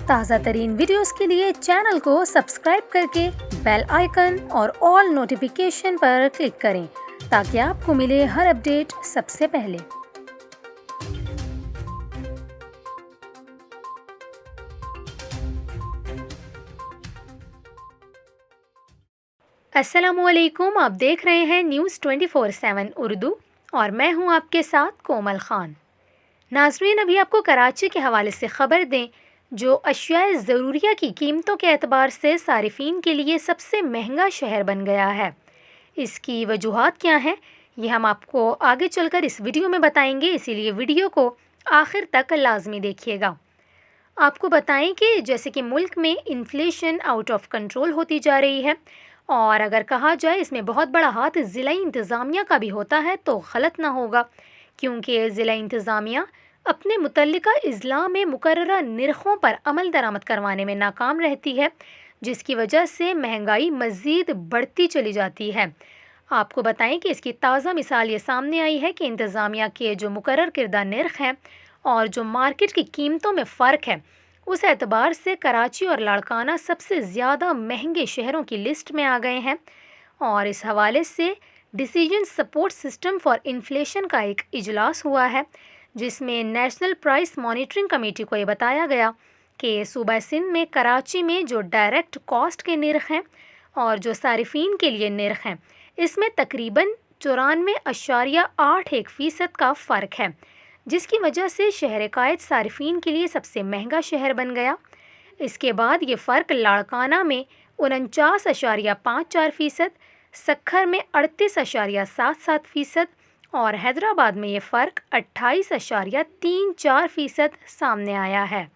تازہ ترین ویڈیوز کے لیے چینل کو سبسکرائب کر کے بیل آئیکن اور آل نوٹیفیکیشن پر کلک کریں تاکہ آپ کو ملے ہر اپڈیٹ سب سے پہلے۔ السلام علیکم، آپ دیکھ رہے ہیں نیوز 24/7 اردو اور میں ہوں آپ کے ساتھ کومل خان۔ ناظرین، ابھی آپ کو کراچی کے حوالے سے خبر دیں جو اشیاء ضروریہ کی قیمتوں کے اعتبار سے صارفین کے لیے سب سے مہنگا شہر بن گیا ہے۔ اس کی وجوہات کیا ہیں یہ ہم آپ کو آگے چل کر اس ویڈیو میں بتائیں گے، اسی لیے ویڈیو کو آخر تک لازمی دیکھیے گا۔ آپ کو بتائیں کہ جیسے کہ ملک میں انفلیشن آؤٹ آف کنٹرول ہوتی جا رہی ہے، اور اگر کہا جائے اس میں بہت بڑا ہاتھ ضلعی انتظامیہ کا بھی ہوتا ہے تو غلط نہ ہوگا، کیونکہ ضلعی انتظامیہ اپنے متعلقہ اضلاع میں مقررہ نرخوں پر عمل درآمد کروانے میں ناکام رہتی ہے، جس کی وجہ سے مہنگائی مزید بڑھتی چلی جاتی ہے۔ آپ کو بتائیں کہ اس کی تازہ مثال یہ سامنے آئی ہے کہ انتظامیہ کے جو مقرر کردہ نرخ ہیں اور جو مارکیٹ کی قیمتوں میں فرق ہے، اس اعتبار سے کراچی اور لاڑکانہ سب سے زیادہ مہنگے شہروں کی لسٹ میں آ گئے ہیں، اور اس حوالے سے decision support system for inflation کا ایک اجلاس ہوا ہے، جس میں نیشنل پرائس مانیٹرنگ کمیٹی کو یہ بتایا گیا کہ صوبہ سندھ میں کراچی میں جو ڈائریکٹ کاسٹ کے نرخ ہیں اور جو صارفین کے لیے نرخ ہیں، اس میں تقریباً 94.81% کا فرق ہے، جس کی وجہ سے شہر قائد صارفین کے لیے سب سے مہنگا شہر بن گیا۔ اس کے بعد یہ فرق لاڑکانہ میں 49.54%، سکھر میں 38.77% اور حیدرآباد میں یہ فرق 28.34% سامنے آیا ہے۔